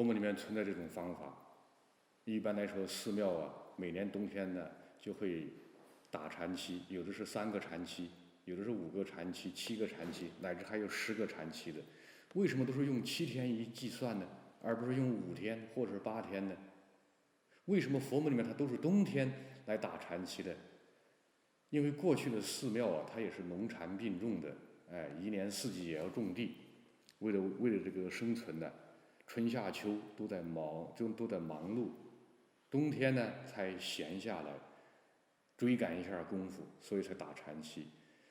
佛门里面存在这种方法。一般来说，寺庙啊，每年冬天呢就会打禅期，有的是3个禅期，有的是5个禅期、7个禅期，乃至还有10个禅期的。为什么都是用7天一计算呢，而不是用5天或者是8天呢？为什么佛门里面它都是冬天来打禅期的？因为过去的寺庙啊，它也是农禅并种的，一年4季也要种地，为了这个生存呢，春夏秋都在忙碌，冬天呢才闲下来，追赶一下功夫，所以才打禅期。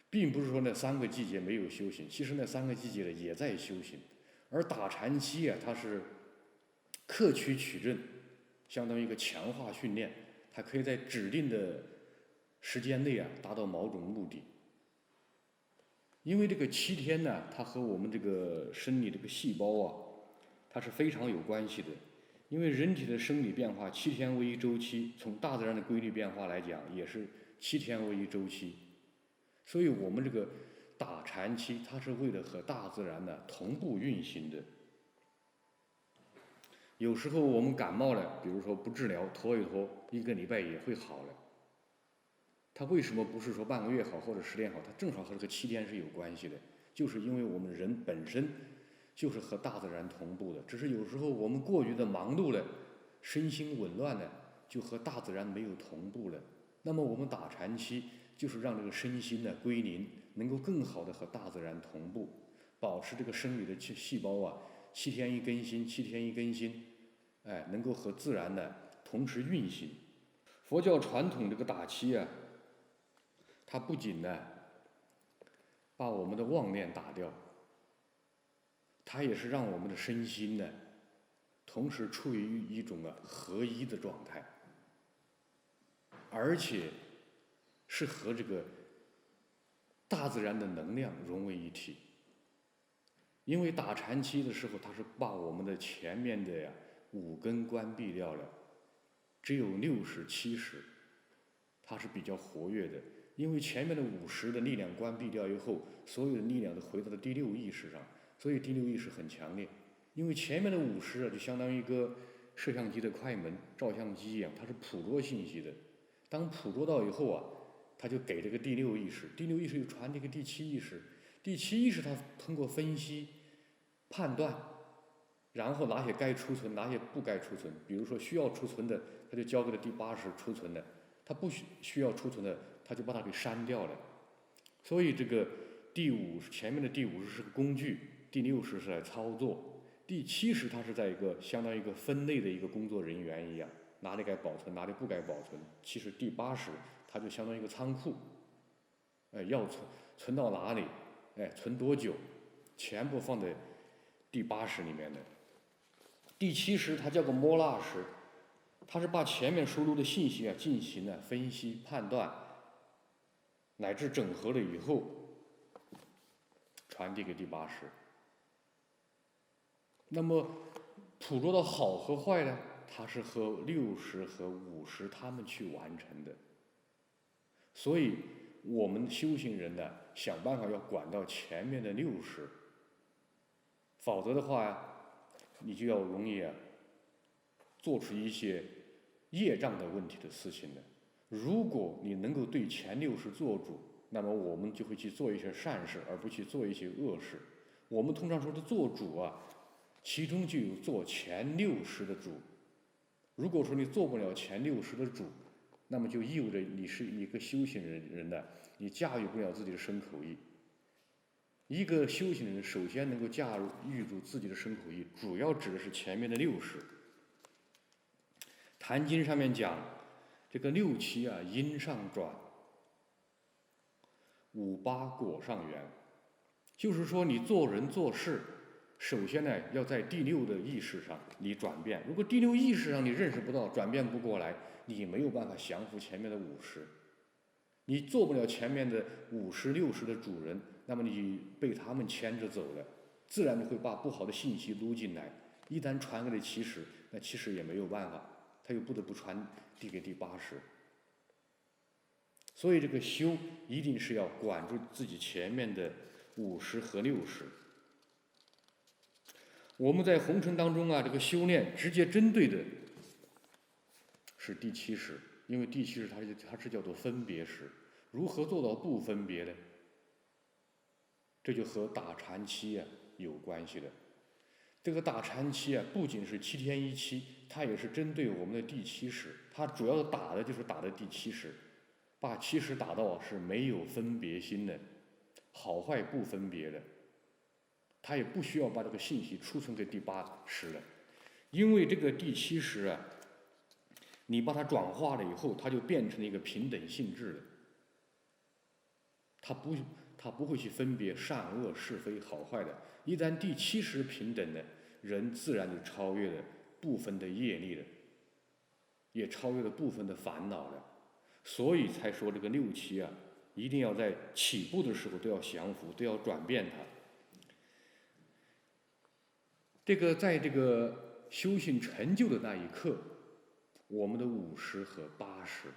并不是说那3个季节没有修行，其实那3个季节也在修行。而打禅期啊，它是克曲取正，相当于一个强化训练，它可以在指定的时间内啊达到某种目的。因为这个7天呢，它和我们这个生理这个细胞啊，它是非常有关系的。因为人体的生理变化7天为一周期，从大自然的规律变化来讲，也是7天为一周期。所以我们这个打禅期，它是为了和大自然呢同步运行的。有时候我们感冒了，比如说不治疗，拖一拖，1个礼拜也会好了。它为什么不是说半个月好或者10天好？它正好和这个7天是有关系的，就是因为我们人本身就是和大自然同步的，只是有时候我们过于的忙碌了，身心紊乱了，就和大自然没有同步了。那么我们打禅期就是让这个身心呢归零，能够更好的和大自然同步，保持这个生理的细胞啊7天一更新，7天一更新，能够和自然呢同时运行。佛教传统这个打期啊，它不仅呢把我们的妄念打掉，它也是让我们的身心呢同时处于一种合一的状态，而且是和这个大自然的能量融为一体。因为打禅期的时候，它是把我们的前面的5根关闭掉了，只有60、70，它是比较活跃的。因为前面的50的力量关闭掉以后，所有的力量都回到了第6意识上，所以第6意识很强烈。因为前面的50啊，就相当于一个摄像机的快门、照相机一样，它是捕捉信息的。当捕捉到以后啊，它就给这个第6意识，第6意识又传这个第7意识，第7意识它通过分析、判断，然后哪些该储存，哪些不该储存。比如说需要储存的，它就交给了第80储存的；它不需要储存的，它就把它给删掉了。所以这个前面的第50是个工具，第60是来操作，第70它是在一个相当于一个分类的一个工作人员一样，哪里该保存，哪里不该保存。其实第80它就相当于一个仓库，要存到哪里，存多久，全部放在第80里面的。第70它叫个摸拉时，它是把前面输入的信息进行了分析、判断，乃至整合了以后，传递给第80。那么捕捉到好和坏呢，它是和60和50他们去完成的。所以我们修行人呢，想办法要管到前面的60，否则的话，你就要容易做出一些业障的问题的事情的。如果你能够对前60做主，那么我们就会去做一些善事，而不去做一些恶事。我们通常说的做主啊，其中就有做前60的主。如果说你做不了前60的主，那么就意味着你是一个修行人的，你驾驭不了自己的身口意。一个修行人首先能够驾驭住自己的身口意，主要指的是前面的60。坛经上面讲，这个6、7因上转，5、8果上缘，就是说你做人做事，首先呢要在第6的意识上你转变。如果第6意识上你认识不到，转变不过来，你没有办法降服前面的50，你做不了前面的50、60的主人，那么你被他们牵着走了，自然会把不好的信息撸进来。一旦传给了70，那70也没有办法，他又不得不传递给第80。所以这个修一定是要管住自己前面的50和60。我们在红尘当中啊，这个修炼直接针对的是第七识，因为第七识它是叫做分别识。如何做到不分别呢？这就和打禅期啊有关系的。这个打禅期啊，不仅是7天1期，它也是针对我们的第七识，它主要打的就是打的第七识，把七识打到是没有分别心的，好坏不分别的。它也不需要把这个信息储存给第八识了，因为这个第七识啊，你把它转化了以后，它就变成了一个平等性质的，它不会去分别善恶是非好坏的。一旦第七识平等的人，自然就超越了部分的业力了，也超越了部分的烦恼了。所以才说这个6期啊，一定要在起步的时候都要降服，都要转变它。这个在这个修行成就的那一刻，我们的5识和8识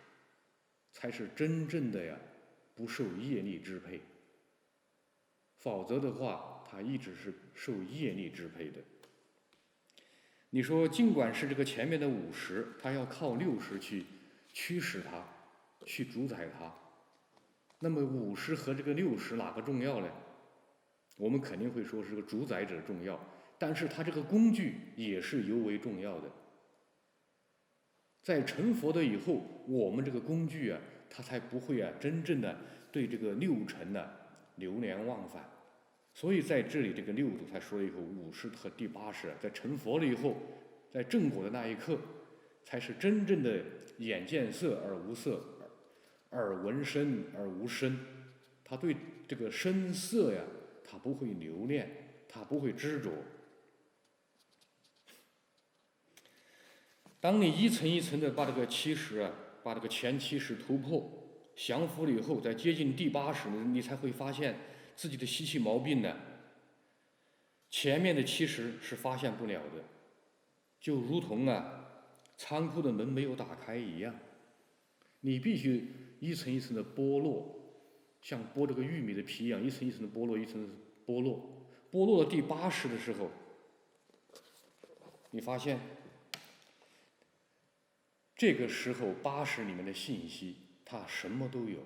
才是真正的呀，不受业力支配。否则的话，它一直是受业力支配的。你说，尽管是这个前面的5识，它要靠6识去驱使它，去主宰它，那么5识和这个6识哪个重要呢？我们肯定会说是这个主宰者重要。但是它这个工具也是尤为重要的。在成佛的以后，我们这个工具啊，它才不会啊真正的对这个6尘呢流连忘返。所以在这里这个6度才说了以后，5识和第8识在成佛了以后，在正果的那一刻，才是真正的眼见色而无色，耳闻声而无声。他对这个声色呀，他不会留恋，他不会执着。当你一层一层的把这个7识啊，把这个前7识突破、降服了以后，在接近第8识，你才会发现自己的习气毛病呢，前面的7识是发现不了的，就如同啊仓库的门没有打开一样，你必须一层一层的剥落，像剥这个玉米的皮一样，一层一层的剥落，一层剥落，剥落到第8识的时候，你发现这个时候8识里面的信息，它什么都有，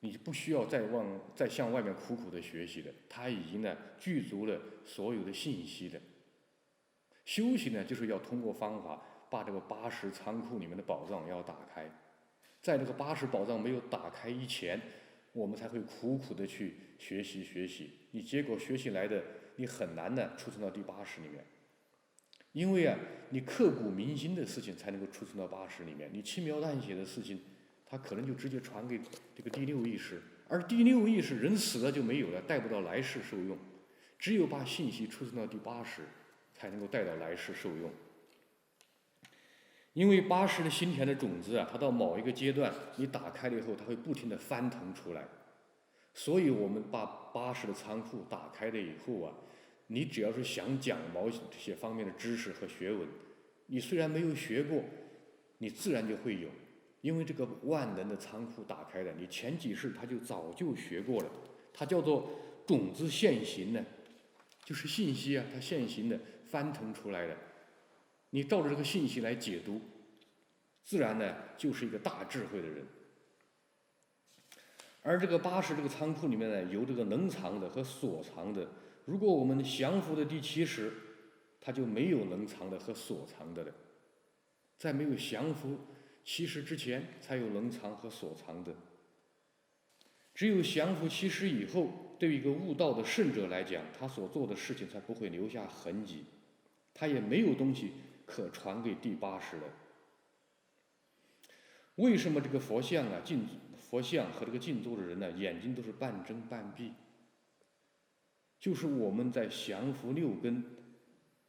你不需要再向外面苦苦的学习的，它已经呢具足了所有的信息的。修行呢，就是要通过方法把这个8识仓库里面的宝藏要打开，在这个8识宝藏没有打开以前，我们才会苦苦的去学习，你结果学习来的，你很难的储存到第8识里面。因为啊，你刻骨铭心的事情才能够储存到8识里面，你轻描淡写的事情，它可能就直接传给这个第6意识，而第6意识人死了就没有了，带不到来世受用。只有把信息储存到第8识，才能够带到来世受用。因为8识的心田的种子啊，它到某一个阶段，你打开了以后，它会不停地翻腾出来。所以我们把8识的仓库打开了以后啊，你只要是想讲某这些方面的知识和学问，你虽然没有学过，你自然就会有，因为这个万能的仓库打开了，你前几世他就早就学过了，它叫做种子现行呢，就是信息啊，它现行的翻腾出来的，你照着这个信息来解读，自然呢就是一个大智慧的人。而这个8识这个仓库里面呢，有这个能藏的和所藏的。如果我们降服的第7识，它就没有能藏的和所藏的了。在没有降服7识之前，才有能藏和所藏的。只有降服7识以后，对于一个悟道的圣者来讲，他所做的事情才不会留下痕迹，他也没有东西可传给第8识了。为什么这个佛像和这个静坐的人呢，眼睛都是半睁半闭？就是我们在降服6根，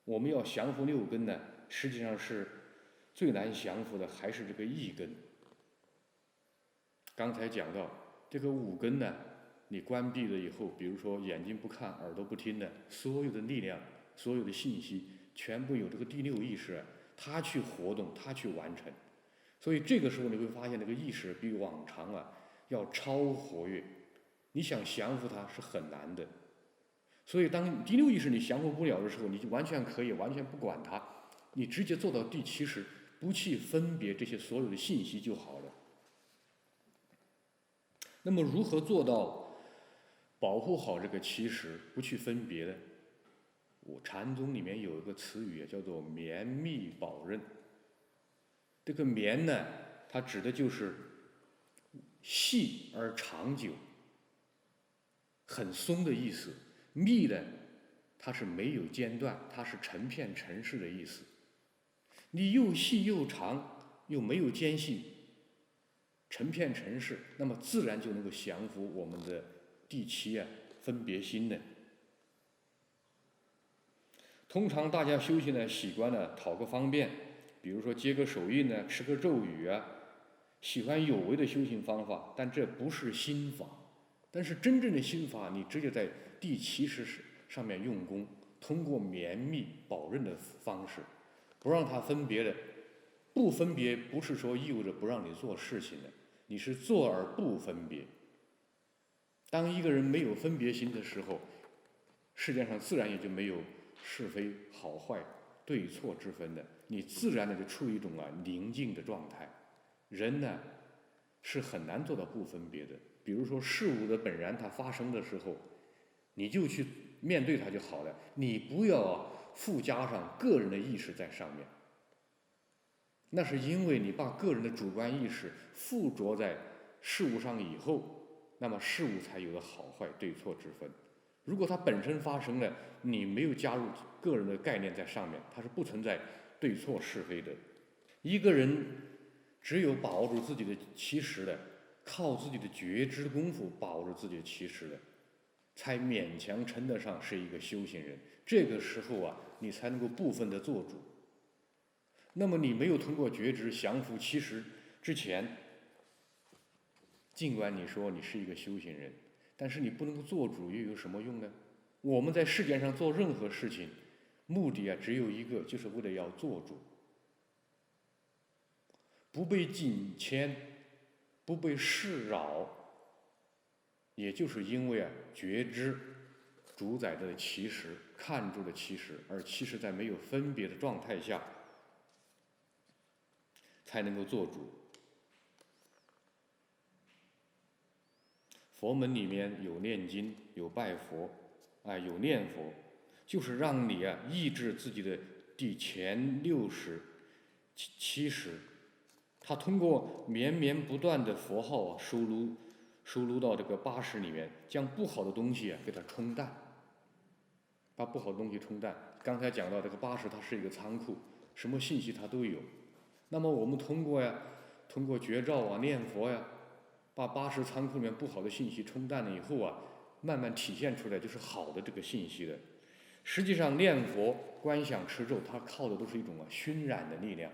我们要降服6根呢，实际上是最难降服的还是这个意根。刚才讲到这个5根呢，你关闭了以后，比如说眼睛不看，耳朵不听的，所有的力量、所有的信息，全部有这个第6意识，它去活动，它去完成。所以这个时候你会发现，这个意识比往常啊要超活跃，你想降服它是很难的。所以当第六意识你降服不了的时候，你就完全可以完全不管它，你直接做到第七识，不去分别这些所有的信息就好了。那么如何做到保护好这个七识，不去分别呢？我禅宗里面有一个词语叫做绵密保任。这个绵呢，它指的就是细而长久，很松的意思。密呢，它是没有间断，它是成片成式的意思。你又细又长，又没有间隙，成片成式，那么自然就能够降服我们的第七分别心呢。通常大家修行呢，习惯呢讨个方便，比如说接个手印呢，吃个咒语喜欢有为的修行方法，但这不是心法。但是真正的心法，你直接在第七识上面用功，通过绵密保任的方式，不让它分别的。不分别不是说意味着不让你做事情的，你是做而不分别。当一个人没有分别心的时候，世界上自然也就没有是非好坏对错之分的，你自然的就处于一种宁静的状态。人呢是很难做到不分别的。比如说事物的本然它发生的时候，你就去面对它就好了，你不要附加上个人的意识在上面。那是因为你把个人的主观意识附着在事物上以后，那么事物才有了好坏对错之分。如果它本身发生了，你没有加入个人的概念在上面，它是不存在对错是非的。一个人只有把握住自己的七识的，靠自己的觉知功夫把握住自己的七识的，才勉强称得上是一个修行人。这个时候你才能够部分的做主。那么你没有通过觉知降服七识之前，尽管你说你是一个修行人，但是你不能够做主，又有什么用呢？我们在世界上做任何事情，目的只有一个，就是为了要做主，不被境牵，不被事扰。也就是因为觉知主宰的七识，看住了七识，而七识在没有分别的状态下，才能够做主。佛门里面有念经，有拜佛，有念佛，就是让你抑制自己的第前六识、七识。他通过绵绵不断的佛号收录到这个八识里面，将不好的东西给它冲淡，把不好的东西冲淡。刚才讲到这个八识，它是一个仓库，什么信息它都有。那么我们通过觉照念佛把八识仓库里面不好的信息冲淡了以后慢慢体现出来就是好的这个信息的。实际上念佛、观想、持咒，它靠的都是一种熏染的力量。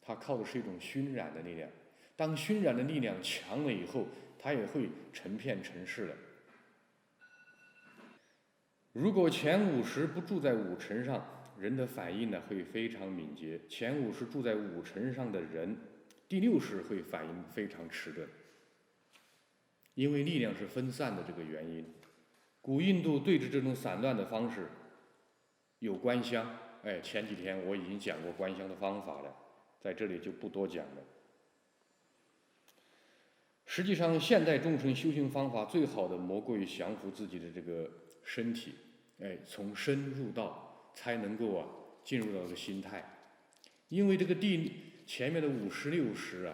它靠的是一种熏染的力量。当熏染的力量强了以后，它也会成片成式的。如果前五识不住在五尘上，人的反应呢会非常敏捷。前五识住在五尘上的人，第六识会反应非常迟钝，因为力量是分散的这个原因。古印度对治这种散乱的方式有观香，前几天我已经讲过观香的方法了，在这里就不多讲了。实际上现代众生修行方法最好的莫过于降服自己的这个身体，从身入道，才能够进入到这个心态。因为这个前面的五识六识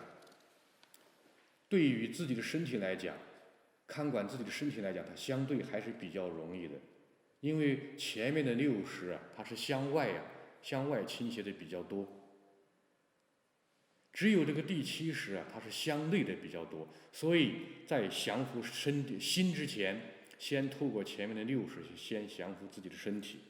对于自己的身体来讲，看管自己的身体来讲，它相对还是比较容易的。因为前面的六识它是向外倾斜的比较多，只有这个第七识它是相对的比较多。所以在降服心之前，先透过前面的六识先降服自己的身体。